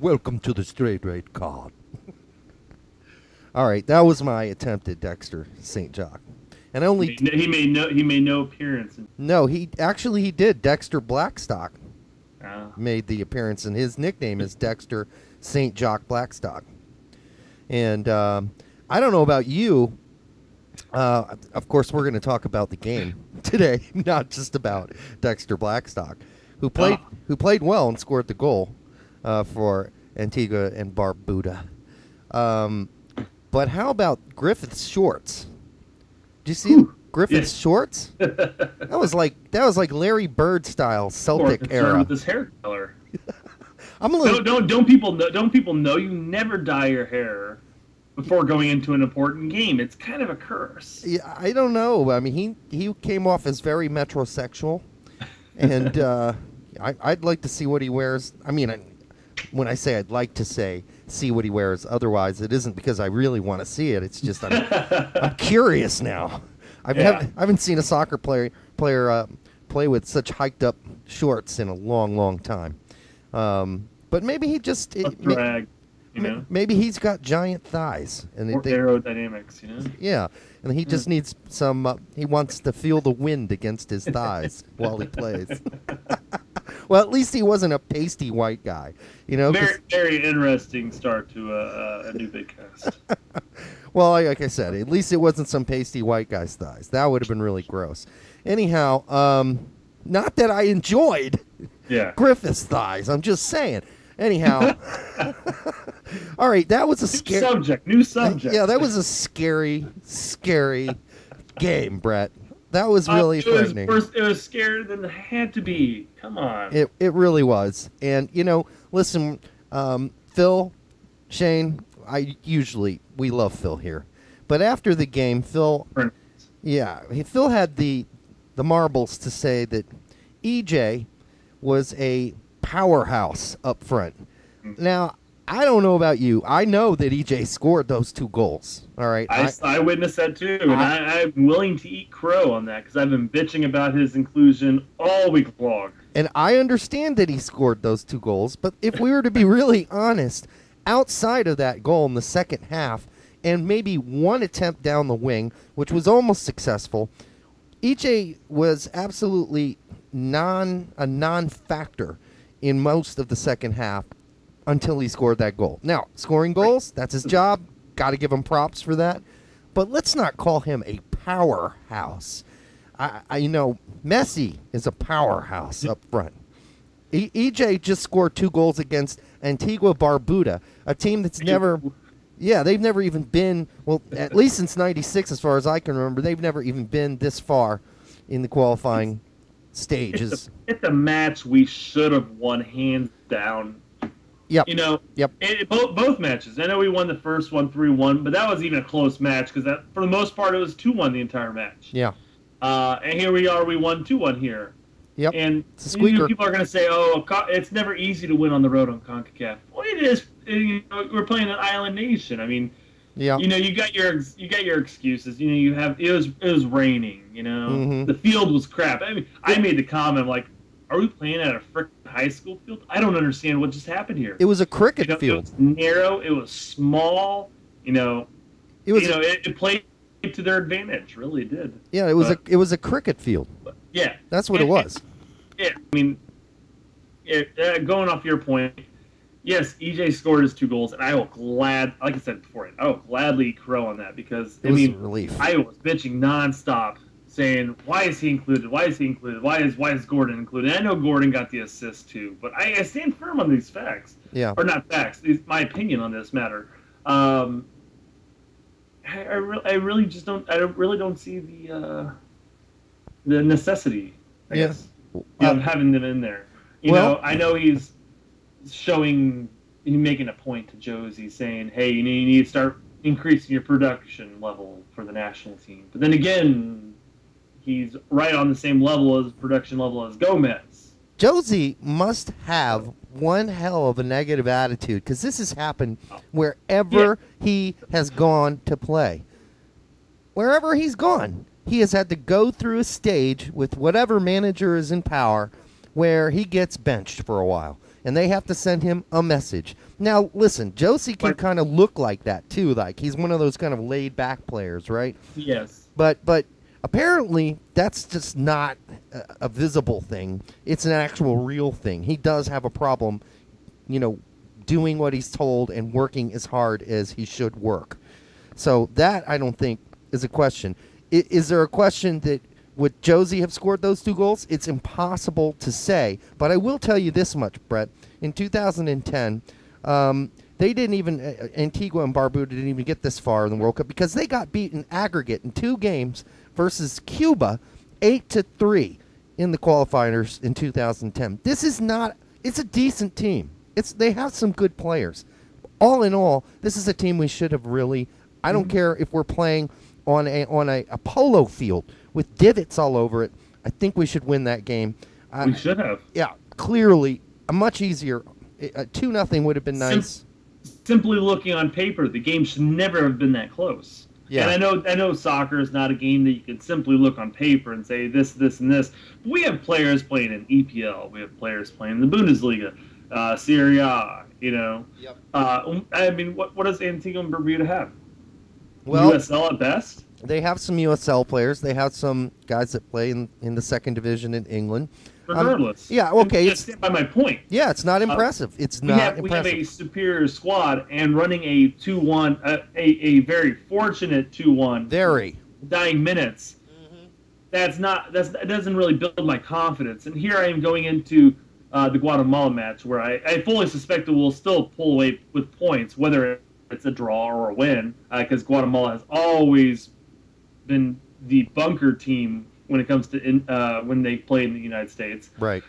Welcome to the straight rate card. All right, that was my attempt at Dexter St. Jock. And I only he made no appearance. no, he did. Dexter Blackstock Uh, made the appearance, and his nickname is Dexter St. Jock Blackstock. And I don't know about you. Of course, we're going to talk about the game today, not just about Dexter Blackstock, who played well and scored the goal for Antigua and Barbuda. But how about Griffith's shorts? Did you see Griffith's shorts? That was like Larry Bird style Celtic era. with his hair color. I'm a little. Don't people know you never dye your hair before going into an important game? It's kind of a curse. Yeah, I don't know. I mean, he came off as very metrosexual, and I'd like to see what he wears. I mean, when I say I'd like to see what he wears, otherwise it isn't because I really want to see it. It's just I'm curious now. I haven't seen a soccer player play with such hiked up shorts in a long time. But maybe he just drag, maybe he's got giant thighs and aerodynamics, Yeah, and he just needs some. He wants to feel the wind against his thighs while he plays. Well, at least he wasn't a pasty white guy, Very interesting start to a new big cast. Well, like I said, at least it wasn't some pasty white guy's thighs. That would have been really gross. Anyhow, not that I enjoyed Griffith's thighs. I'm just saying. Anyhow, all right, that was a new subject. Yeah, that was a scary game, Brett. That was really frightening. It was scarier than it had to be. Come on. It really was. And, listen, Phil, Shane, we love Phil here. But after the game, Phil had the marbles to say that EJ was a powerhouse up front. Now, I don't know about you. I know that EJ scored those 2 goals. All right. I witnessed that too, and I'm willing to eat crow on that because I've been bitching about his inclusion all week long. And I understand that he scored those 2 goals, but if we were to be really honest, outside of that goal in the second half, and maybe one attempt down the wing, which was almost successful, EJ was absolutely a non-factor in most of the second half until he scored that goal. Now, scoring goals, that's his job. Got to give him props for that. But let's not call him a powerhouse. Messi is a powerhouse up front. EJ just scored 2 goals against Antigua Barbuda, a team that's they've never even been, well, at least since 96, as far as I can remember, they've never even been this far in the qualifying stages. It's a match we should have won hands down. Yep. Yep. Both matches. I know we won the first one 3-1, but that was even a close match because for the most part it was 2-1 the entire match. Yeah. And here we are, we won 2-1 here. Yep. And it's a squeaker. People are going to say, "Oh, it's never easy to win on the road on CONCACAF." Well, it is. We're playing an island nation. I mean, yeah. You got your excuses. It was raining. Mm-hmm. The field was crap. I mean, I made the comment like, "Are we playing at a frickin' high school field? I don't understand what just happened here." It was a cricket field. It was narrow. It was small. It played to their advantage. Really did. Yeah, it was a cricket field. Yeah, that's what it was. Yeah, I mean, going off your point, yes, EJ scored his 2 goals, and I will like I said before, I will gladly crow on that because it was a relief. I was bitching nonstop, saying, "Why is he included? Why is he included? Why is Gordon included?" And I know Gordon got the assist too, but I stand firm on these facts. Yeah, or not facts. My opinion on this matter. I really just don't. I really don't see the necessity. I guess. Having them in there. I know he's making a point to Josie saying, "Hey, you need to start increasing your production level for the national team." But then again, he's right on the same production level as Gomez. Josie must have one hell of a negative attitude because this has happened wherever he has gone to play. Wherever he's gone, he has had to go through a stage with whatever manager is in power where he gets benched for a while. And they have to send him a message. Now, listen, Josie can kind of look like that, too. Like, he's one of those kind of laid-back players, right? Yes. But apparently, that's just not a visible thing. It's an actual real thing. He does have a problem, doing what he's told and working as hard as he should work. So that, I don't think, is a question. Is there a question that would Josie have scored those 2 goals? It's impossible to say. But I will tell you this much, Brett. In 2010, they didn't even, Antigua and Barbuda didn't even get this far in the World Cup because they got beat in aggregate in 2 games versus Cuba, 8-3 in the qualifiers in 2010. This is not, it's a decent team. They have some good players. All in all, this is a team we should have really, I don't care if we're playing on a polo field with divots all over it. I think we should win that game. We should have. Yeah, clearly, a much easier, 2-0 would have been nice. Simply looking on paper, the game should never have been that close. Yeah. And I know soccer is not a game that you can simply look on paper and say this, and this. But we have players playing in EPL. We have players playing in the Bundesliga, Serie A. Yep. I mean, what does Antigua and Barbuda have? Well, USL at best. They have some USL players. They have some guys that play in the 2nd division in England. Regardless. Yeah, okay. It's by my point. Yeah, it's not impressive. We have a superior squad, and running a 2-1, a very fortunate 2-1. Very. Dying minutes. Mm-hmm. That doesn't really build my confidence. And here I am going into the Guatemala match where I fully suspect that we'll still pull away with points, whether it's a draw or a win, because Guatemala has always been the bunker team when it comes to when they play in the United States. Right.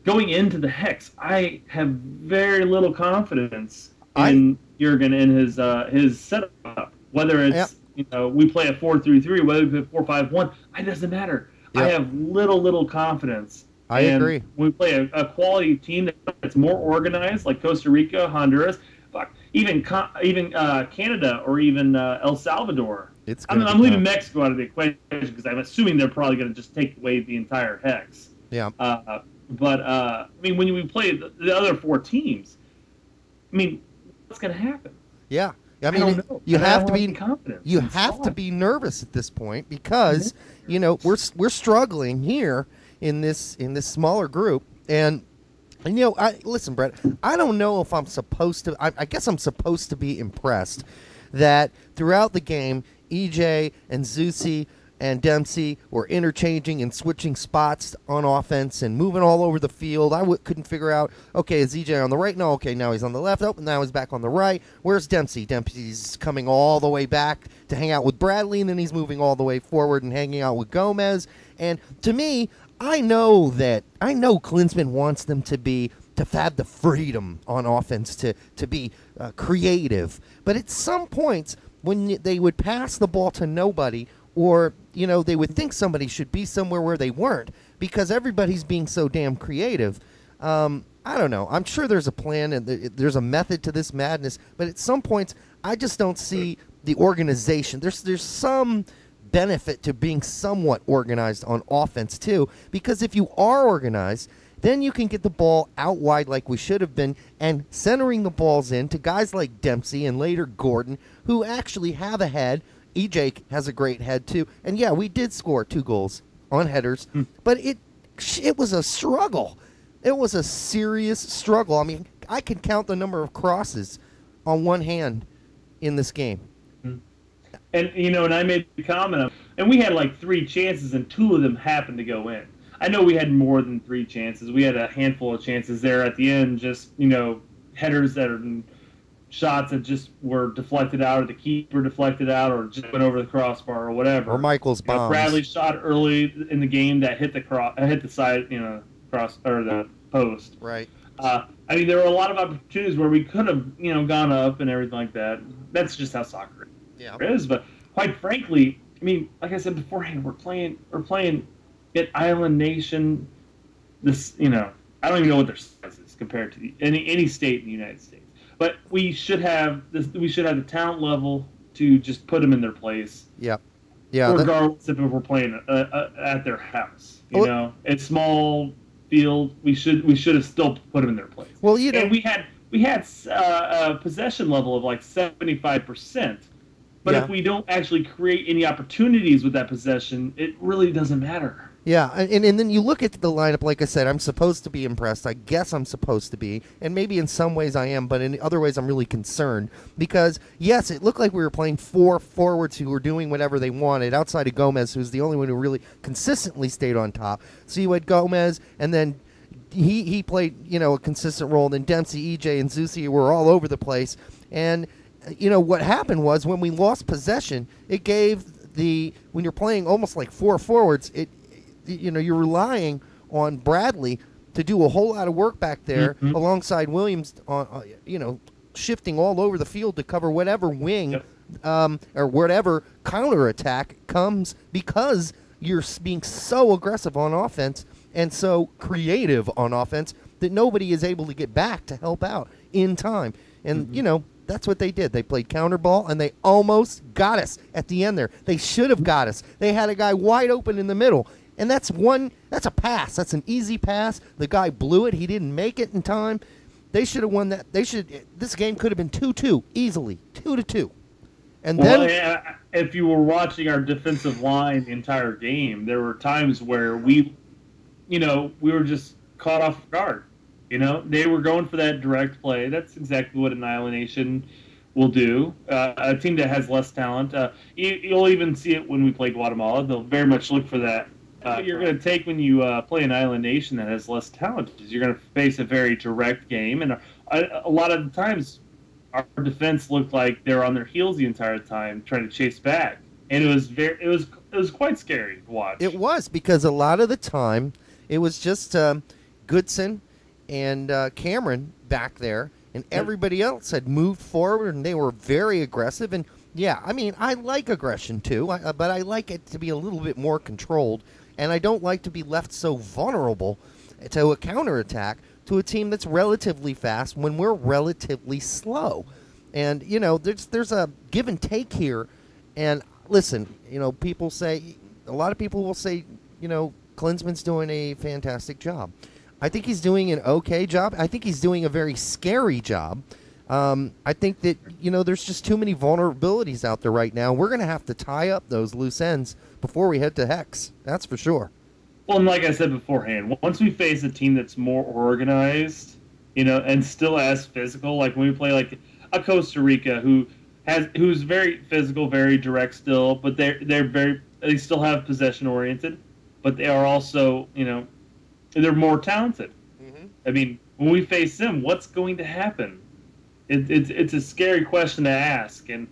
Going into the Hex, I have very little confidence in Jurgen and his setup. Whether it's we play a 4-3-3, whether we play 4-5-1, it doesn't matter. Yep. I have little confidence. I agree. When we play a quality team that's more organized, like Costa Rica, Honduras, even Canada or even El Salvador. I'm leaving Mexico out of the equation because I'm assuming they're probably going to just take away the entire Hex. Yeah. But I mean, when we play the other 4 teams, I mean, what's going to happen? Yeah. I mean, you have to be confident. You have to be nervous at this point because we're struggling here in this smaller group, and listen, Brett. I don't know if I'm supposed to. I guess I'm supposed to be impressed that throughout the game, EJ and Zusi and Dempsey were interchanging and switching spots on offense and moving all over the field. I couldn't figure out, okay, is EJ on the right? No, okay, now he's on the left. Oh, now he's back on the right. Where's Dempsey? Dempsey's coming all the way back to hang out with Bradley, and then he's moving all the way forward and hanging out with Gomez. And to me, I know Klinsmann wants them to have the freedom on offense to be creative. But at some points, when they would pass the ball to nobody, or they would think somebody should be somewhere where they weren't because everybody's being so damn creative. I don't know. I'm sure there's a plan and there's a method to this madness, but at some points, I just don't see the organization. There's some benefit to being somewhat organized on offense too, because if you are organized, then you can get the ball out wide like we should have been and centering the balls in to guys like Dempsey and later Gordon who actually have a head. EJ has a great head too. And yeah, we did score 2 goals on headers, but it was a struggle. It was a serious struggle. I mean, I can count the number of crosses on one hand in this game. And, and I made the comment, and we had like 3 chances, and 2 of them happened to go in. I know we had more than 3 chances. We had a handful of chances there at the end, just, headers that are shots that just were deflected out, or the keeper deflected out, or just went over the crossbar, or whatever. Or Michael's bombs. Bradley shot early in the game that hit the side, cross or the post. Right. I mean, there were a lot of opportunities where we could have, gone up and everything like that. That's just how soccer is. But quite frankly, I mean, like I said beforehand, we're playing at Island Nation. This, I don't even know what their size is compared to any state in the United States. But we should have the talent level to just put them in their place. Yeah. Regardless if we're playing at their house, it's small field. We should have still put them in their place. Well, and we we had a possession level of like 75%. But Yeah. if we don't actually create any opportunities with that possession, it really doesn't matter. Yeah, and then you look at the lineup, like I said, I'm supposed to be impressed. I guess I'm supposed to be. And maybe in some ways I am, but in other ways I'm really concerned. Because, yes, it looked like we were playing four forwards who were doing whatever they wanted, outside of Gomez, who's the only one who really consistently stayed on top. So you had Gomez, and then he played, a consistent role. And then Dempsey, EJ, and Zusi were all over the place. And, what happened was when we lost possession, it gave when you're playing almost like four forwards, you're relying on Bradley to do a whole lot of work back there alongside Williams on shifting all over the field to cover whatever wing or whatever counterattack comes, because you're being so aggressive on offense and so creative on offense that nobody is able to get back to help out in time. And that's what they did. They played counter ball, and they almost got us at the end there. They should have got us. They had a guy wide open in the middle. And that's a pass. That's an easy pass. The guy blew it. He didn't make it in time. They should have won that. This game could have been 2-2 easily, 2-2. And if you were watching our defensive line the entire game, there were times where we were just caught off guard. They were going for that direct play. That's exactly what Annihilation will do. A team that has less talent. You'll even see it when we play Guatemala. They'll very much look for that. What you're going to take when you play an island nation that has less talent is you're going to face a very direct game, and a lot of the times our defense looked like they were on their heels the entire time trying to chase back, and it was quite scary to watch. It was, because a lot of the time it was just Goodson and Cameron back there, and everybody else had moved forward, and they were very aggressive. And yeah, I mean, I like aggression too, but I like it to be a little bit more controlled. And I don't like to be left so vulnerable to a counterattack to a team that's relatively fast when we're relatively slow. And, there's a give and take here. And listen, people say, a lot of people will say, Klinsman's doing a fantastic job. I think he's doing an okay job. I think he's doing a very scary job. I think that, there's just too many vulnerabilities out there right now. We're going to have to tie up those loose ends before we head to Hex. That's for sure. Well, and like I said beforehand, once we face a team that's more organized, and still as physical, like when we play like a Costa Rica who's very physical, very direct still, but they still have possession oriented, but they are also, they're more talented. Mm-hmm. I mean, when we face them, what's going to happen? It's a scary question to ask, and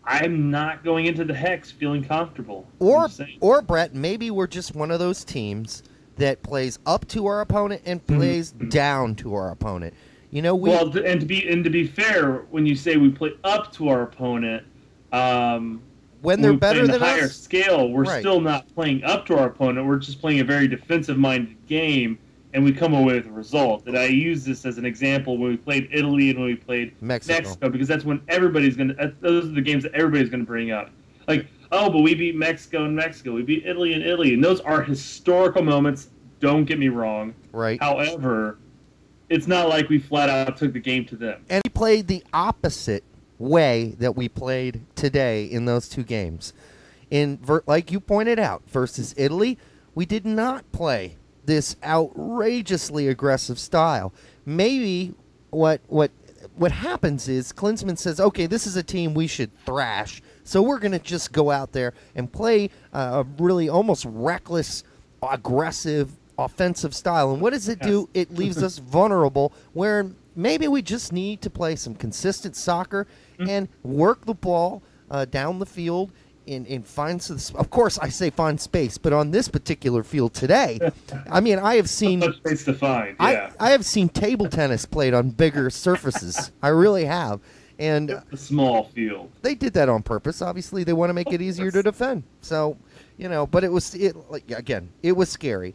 I'm not going into the Hex feeling comfortable. Or Brett, maybe we're just one of those teams that plays up to our opponent and plays down to our opponent. Well, and to be fair, when you say we play up to our opponent, when they're better than us, higher scale, we're still not playing up to our opponent. We're just playing a very defensive-minded game, and we come away with a result. And I use this as an example when we played Italy and when we played Mexico, because that's when those are the games that everybody's going to bring up. Like, but we beat Mexico in Mexico. We beat Italy in Italy. And those are historical moments. Don't get me wrong. Right. However, it's not like we flat out took the game to them. And we played the opposite way that we played today in those two games. Like you pointed out, versus Italy, we did not play this outrageously aggressive style. Maybe what happens is Klinsman says, okay, this is a team we should thrash, so we're going to just go out there and play a really almost reckless, aggressive, offensive style. And what does it do? It leaves us vulnerable, where maybe we just need to play some consistent soccer and work the ball down the field and find some, of course I say find space, but on this particular field today, I mean, I have seen space to find. Yeah. I have seen table tennis played on bigger surfaces. I really have. And a small field. They did that on purpose. Obviously, they want to make it easier to defend. So, but it was scary.